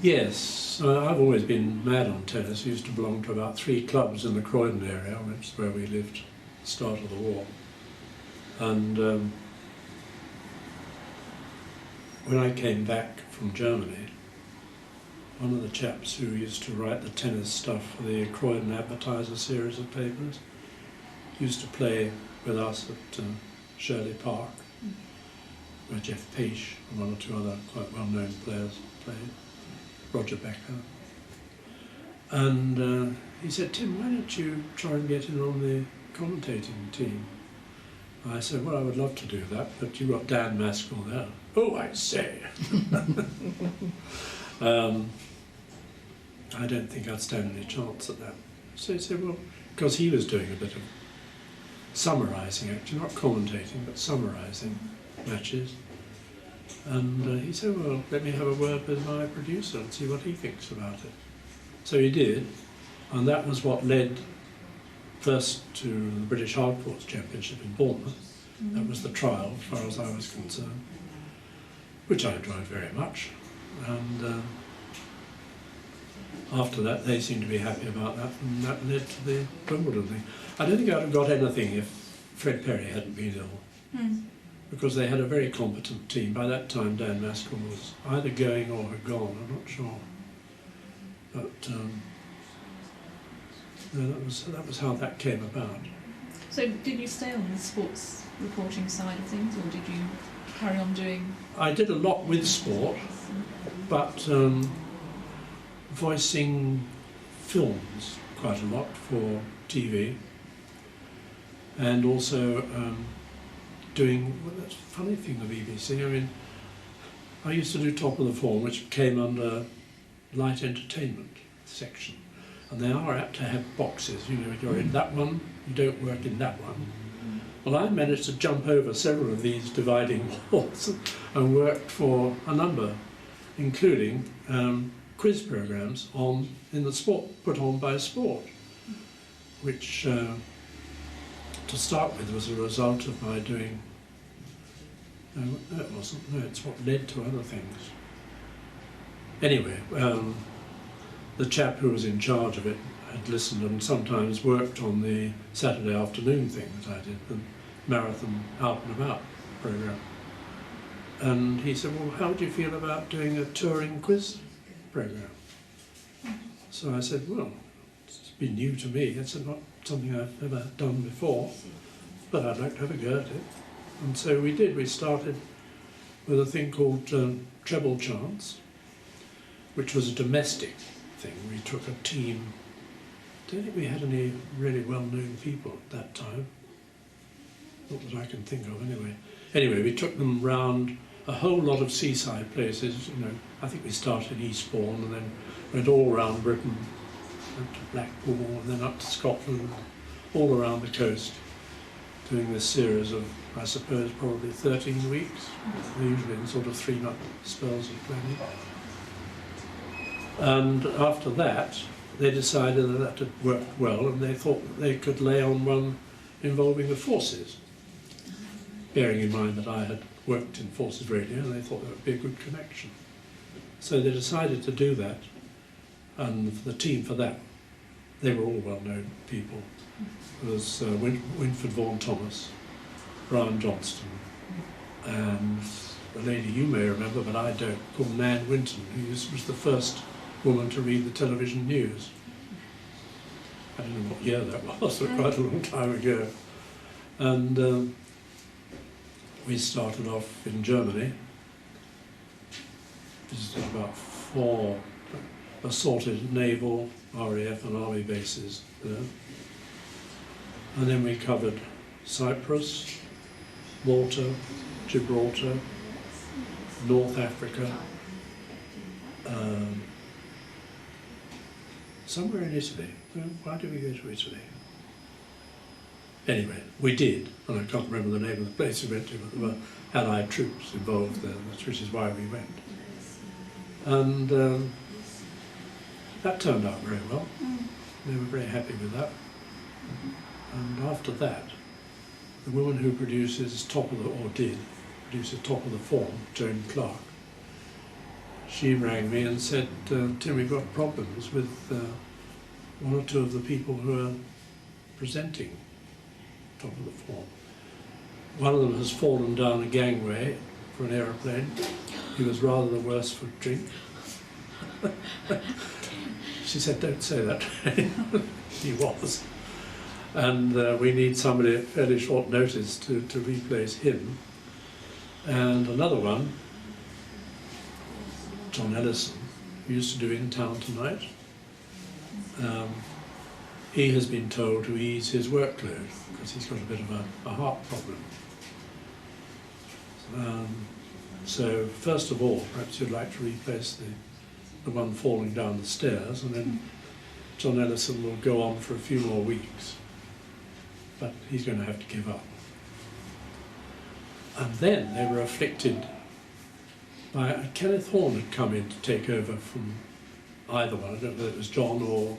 Yes, I've always been mad on tennis. I used to belong to about 3 clubs in the Croydon area, which is where we lived at the start of the war. And when I came back from Germany, one of the chaps who used to write the tennis stuff for the Croydon Advertiser series of papers used to play with us at Shirley Park, where Jeff Page and 1 or 2 other quite well-known players played. Roger Becker. And he said, "Tim, why don't you try and get in on the commentating team?" I said, "Well, I would love to do that, but you've got Dan Maskell there." "Oh, I say." I don't think I'd stand any chance at that. So he said, well, because he was doing a bit of summarising, actually, not commentating, but summarising matches. And he said, well, let me have a word with my producer and see what he thinks about it. So he did, and that was what led first to the British Hardcourt Championship in Bournemouth. That was the trial, as far as I was concerned, which I enjoyed very much. And after that, they seemed to be happy about that, and that led to the Wimbledon thing. I don't think I'd have got anything if Fred Perry hadn't been ill. Because they had a very competent team. By that time, Dan Maskell was either going or had gone, I'm not sure. But no, that was how that came about. So did you stay on the sports reporting side of things, or did you carry on doing? I did a lot with sport, but voicing films quite a lot for TV, and also doing, well, that's a funny thing, the BBC. I mean, I used to do Top of the Form, which came under light entertainment section, and they are apt to have boxes. You know, you're in that one, you don't work in that one. Well, I managed to jump over several of these dividing walls and worked for a number, including quiz programs in the sport, put on by sport, which to start with was a result of my doing, no it wasn't, no, it's what led to other things. Anyway, the chap who was in charge of it had listened and sometimes worked on the Saturday afternoon thing that I did, the marathon out and about programme. And he said, well, how do you feel about doing a touring quiz programme? So I said, well, it's been new to me, it's not something I've ever done before, but I'd like to have a go at it. And so we did. We started with a thing called treble chance, which was a domestic thing. We took a team. I don't think we had any really well-known people at that time, not that I can think of anyway. Anyway, we took them round a whole lot of seaside places. You know, I think we started in Eastbourne and then went all around Britain, went to Blackpool and then up to Scotland, all around the coast, doing this series of, I suppose, probably 13 weeks, usually in sort of 3-month spells of planning. And after that, they decided that that had worked well, and they thought that they could lay on one involving the forces, bearing in mind that I had worked in Forces Radio, and they thought that would be a good connection. So they decided to do that, and the team for that, they were all well-known people. There was Winford Vaughan Thomas, Brian Johnston, and a lady you may remember, but I don't, called Nan Winton, who was the first woman to read the television news. I don't know what year that was, but quite a long time ago. And we started off in Germany, visited about 4 assorted naval, RAF and army bases there. And then we covered Cyprus, Malta, Gibraltar, North Africa, somewhere in Italy. Why did we go to Italy? Anyway, we did, and I can't remember the name of the place we went to, but there were Allied troops involved there, which is why we went. And that turned out very well. They were very happy with that. And after that, the woman who produces Top of the Form, Joan Clark, she rang me and said, Tim, we've got problems with one or two of the people who are presenting top of the form. One of them has fallen down a gangway for an aeroplane. He was rather the worse for drink. She said, don't say that. He was. And we need somebody at fairly short notice to replace him. And another one, John Ellison, who used to do In Town Tonight, he has been told to ease his workload because he's got a bit of a heart problem. So first of all, perhaps you'd like to replace the one falling down the stairs, and then John Ellison will go on for a few more weeks, but he's going to have to give up. And then they were afflicted by Kenneth Horne had come in to take over from either one. I don't know if it was John or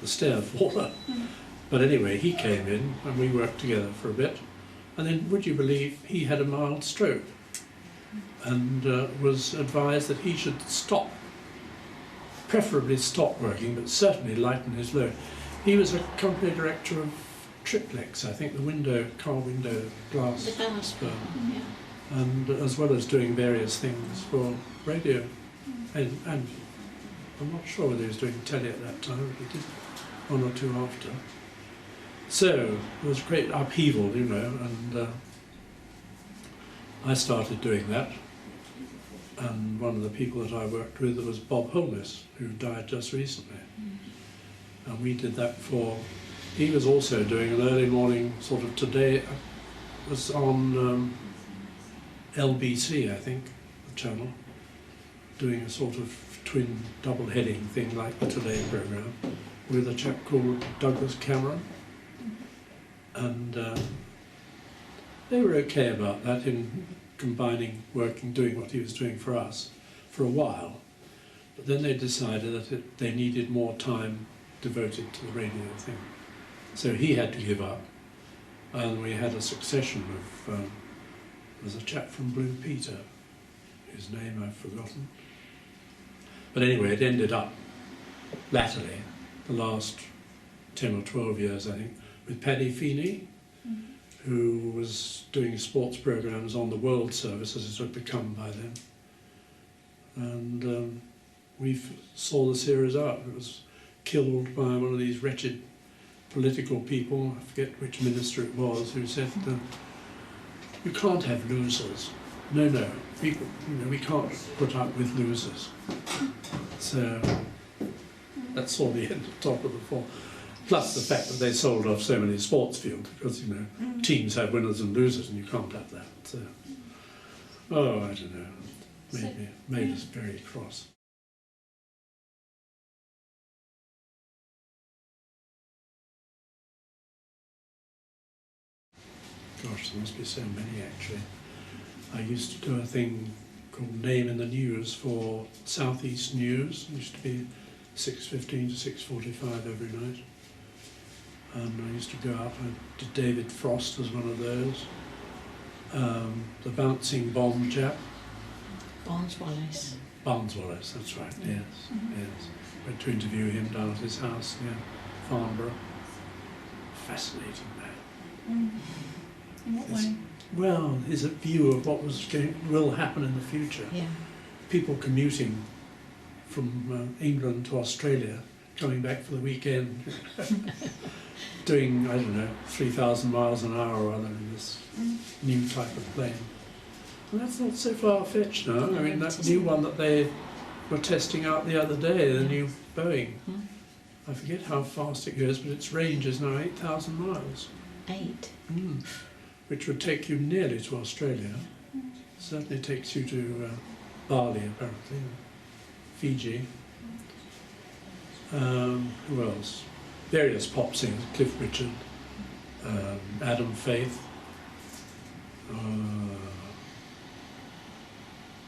the stair faller. But anyway, he came in and we worked together for a bit. And then, would you believe, he had a mild stroke and was advised that he should stop, preferably stop working, but certainly lighten his load. He was a company director of Triplex, I think, the car window glass firm, yeah. And as well as doing various things for radio, and I'm not sure whether he was doing telly at that time, but he did one or two after. So there was great upheaval, you know, and I started doing that. And one of the people that I worked with was Bob Holness, who died just recently. And we did that for. He was also doing an early morning sort of today. It was on LBC, I think, the channel, doing a sort of twin double heading thing like the Today programme with a chap called Douglas Cameron. And they were okay about that in combining working, doing what he was doing for us for a while. But then they decided that they needed more time devoted to the radio thing. So he had to give up, and we had a succession of, there was a chap from Blue Peter, whose name I've forgotten. But anyway, it ended up, latterly, the last 10 or 12 years, I think, with Paddy Feeney, who was doing sports programmes on the World Service, as it had become by then. And we saw the series out. It was killed by one of these wretched political people, I forget which minister it was, who said, you can't have losers. No, we can't put up with losers. So that's all the end of Top of the Fall. Plus the fact that they sold off so many sports fields, because, you know, teams have winners and losers and you can't have that. So, oh, I don't know, made us very cross. Gosh, there must be so many actually. I used to do a thing called Name in the News for South East News. It used to be 6:15 to 6:45 every night. And I used to go out, I did David Frost as one of those. The bouncing bomb chap. Barnes Wallace. Barnes Wallace, that's right, yes, yes. Went to interview him down at his house near Farnborough. Fascinating man. In what way? Well, his view of what will happen in the future. Yeah. People commuting from England to Australia, coming back for the weekend, doing, I don't know, 3,000 miles an hour or other in this new type of plane. And that's not so far-fetched now. I mean, that new one that they were testing out the other day, the new Boeing. I forget how fast it goes, but its range is now 8,000 miles. 8? Which would take you nearly to Australia. Certainly takes you to Bali, apparently, Fiji. Who else? Various pop singers, Cliff Richard, Adam Faith,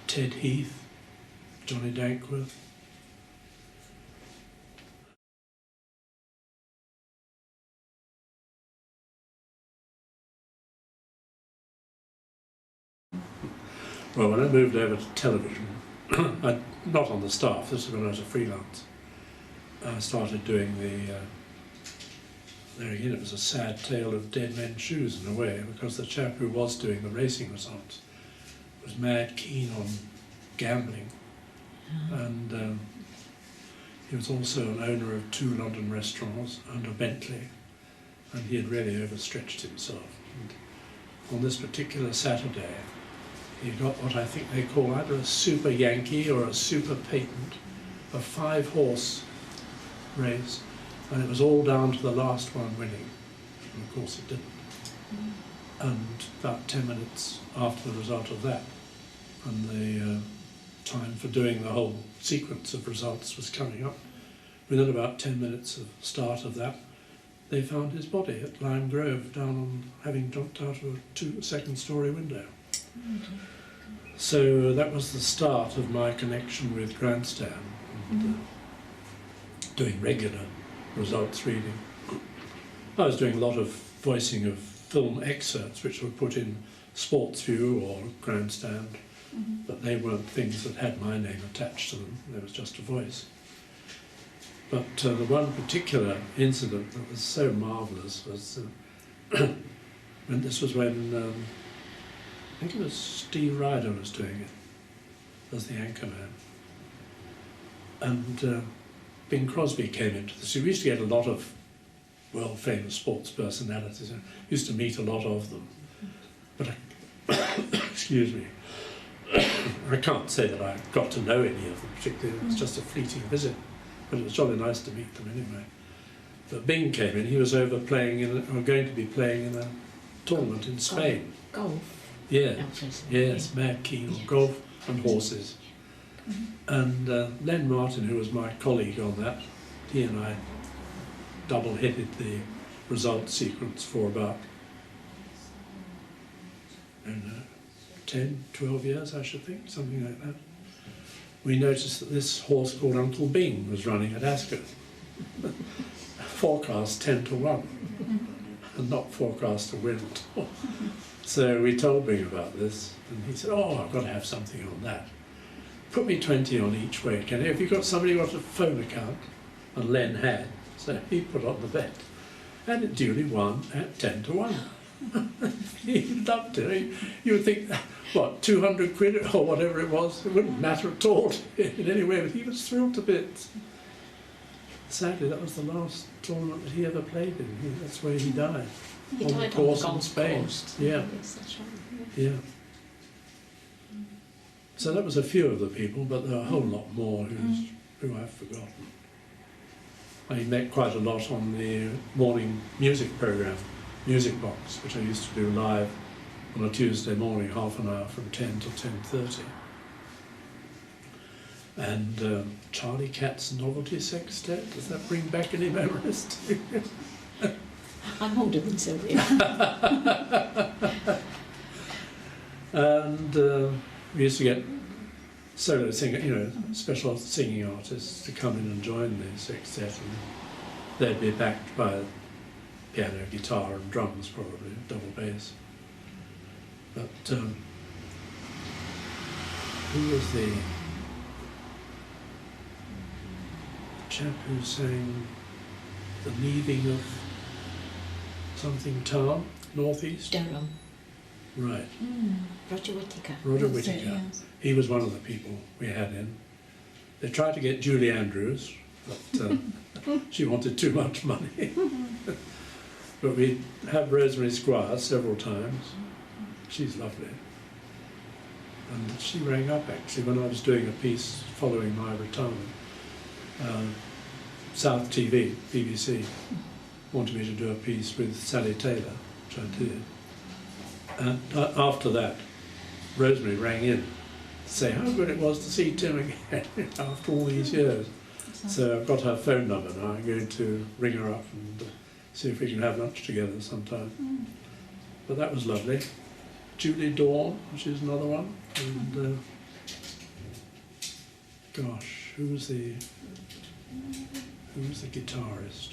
Ted Heath, Johnny Dankworth. Well, when I moved over to television, not on the staff, this was when I was a freelance. I started doing there again it was a sad tale of dead men's shoes in a way, because the chap who was doing the racing results was mad keen on gambling, and he was also an owner of 2 London restaurants and a Bentley, and he had really overstretched himself. And on this particular Saturday, he got what I think they call either a super Yankee or a super patent, a 5-horse race, and it was all down to the last one winning, and of course it didn't. And about 10 minutes after the result of that, and the time for doing the whole sequence of results was coming up, within about 10 minutes of start of that, they found his body at Lime Grove, down on, having jumped out of a 2-second-story window. So that was the start of my connection with grandstand, and doing regular results reading. I was doing a lot of voicing of film excerpts which were put in Sports View or grandstand, but they weren't things that had my name attached to them, there was just a voice. But the one particular incident that was so marvellous was when this was when I think it was Steve Ryder was doing it as the anchorman, and Bing Crosby came into this. We used to get a lot of world-famous sports personalities, and used to meet a lot of them. But excuse me, I can't say that I got to know any of them particularly. It was just a fleeting visit, but it was jolly nice to meet them anyway. But Bing came in. He was over playing in, or going to be playing in a tournament in Spain. Golf. Yeah, yes, mad keen on golf and horses. And Len Martin, who was my colleague on that, he and I double-headed the result sequence for about, I don't know, 10, 12 years, I should think, something like that. We noticed that this horse called Uncle Bing was running at Ascot. Forecast 10 to 1, and not forecast to win at all. So we told Bing about this, and he said, "Oh, I've got to have something on that. Put me 20 on each way, can you? Have you got somebody got a phone account?" And Len had, so he put on the bet, and it duly won at 10 to 1. He loved it. You would think, what, 200 quid or whatever it was, it wouldn't matter at all in any way, but he was thrilled to bits. Sadly, that was the last tournament that he ever played in. That's where he died. He On died the course on in the Spain. course. Yeah. Yes, that's right. Yeah. So that was a few of the people, but there are a whole lot more who I've forgotten. I met quite a lot on the morning music programme, Music Box, which I used to do live on a Tuesday morning, half an hour from 10 to 10:30. And Charlie Catt's Novelty Sextet, does that bring back any memories to you? I'm older than Sylvia. And we used to get solo singer, special singing artists to come in and join the sextet, and they'd be backed by piano, guitar and drums, probably, double bass. But who was the chap who sang The Leaving of something town, northeast? Durham. Right. Roger Whittaker. Roger That's it, Whittaker. yes. He was one of the people we had in. They tried to get Julie Andrews, but she wanted too much money. But we had Rosemary Squire several times. She's lovely. And she rang up actually when I was doing a piece following my retirement. South TV, BBC, wanted me to do a piece with Sally Taylor, which I did. And after that, Rosemary rang in to say how good it was to see Tim again after all these years. So I've got her phone number now. I'm going to ring her up and see if we can have lunch together sometime. But that was lovely. Julie Dawn, she's another one. And gosh, who was the guitarist?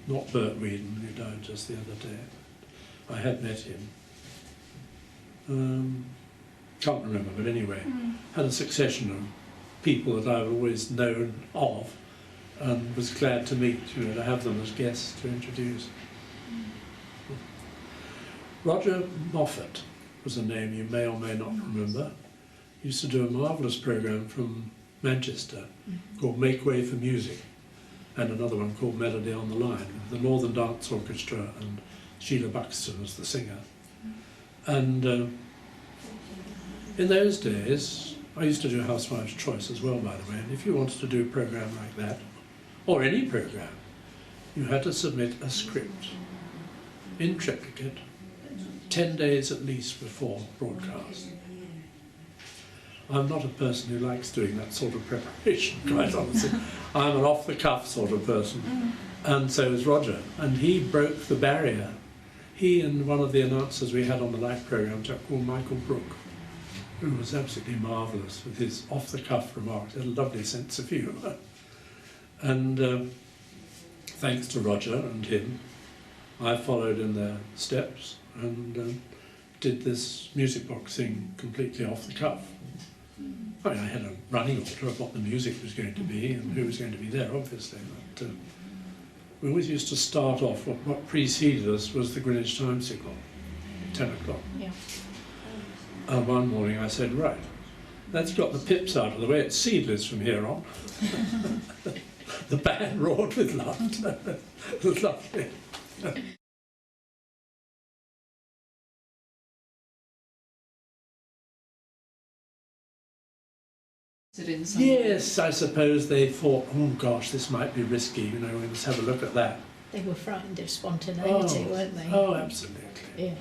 Not Bert Whedon, who died just the other day. I had met him. can't remember, but anyway, had a succession of people that I've always known of, and was glad to meet, to have them as guests to introduce. Roger Moffat was a name you may or may not remember. He used to do a marvellous programme from Manchester called Make Way for Music, and another one called Melody on the Line, with the Northern Dance Orchestra and Sheila Buxton as the singer. And in those days, I used to do Housewife's Choice as well, by the way, and if you wanted to do a programme like that, or any programme, you had to submit a script in triplicate 10 days at least before broadcast. I'm not a person who likes doing that sort of preparation, quite honestly. I'm an off-the-cuff sort of person, and so is Roger. And he broke the barrier. He and one of the announcers we had on the live programme, called Michael Brook, who was absolutely marvellous with his off-the-cuff remarks. He had a lovely sense of humour. And thanks to Roger and him, I followed in their steps and did this music box thing completely off the cuff. I mean, I had a running order of what the music was going to be and who was going to be there, obviously. But we always used to start off, what preceded us was the Greenwich time signal, 10 o'clock. Yeah. And one morning I said, right, let's got the pips out of the way, it's seedless from here on. The band roared with laughter. It was lovely. Yes, I suppose they thought, oh gosh, this might be risky, you know, let's have a look at that. They were frightened of spontaneity, weren't they? Oh, absolutely. Yeah.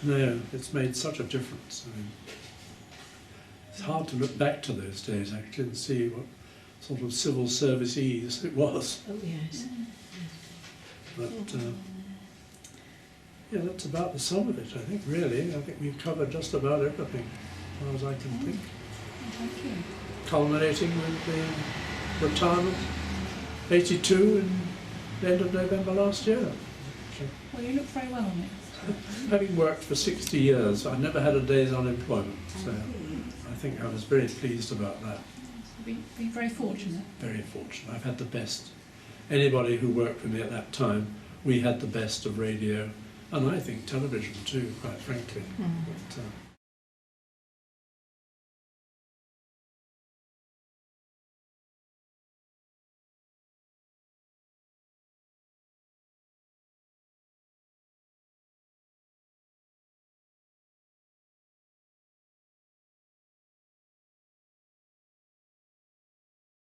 No, it's made such a difference. I mean, it's hard to look back to those days, actually, and see what sort of civil service ease it was. Oh, yes. But, yeah, that's about the sum of it, I think, really. I think we've covered just about everything, as far as I can think. Thank you. Culminating with the retirement, 82, in the end of November last year. Well, you look very well on it. Having worked for 60 years, I never had a day's unemployment, so I think I was very pleased about that. Be very fortunate. Very fortunate. I've had the best. Anybody who worked for me at that time, we had the best of radio, and I think television too, quite frankly. But,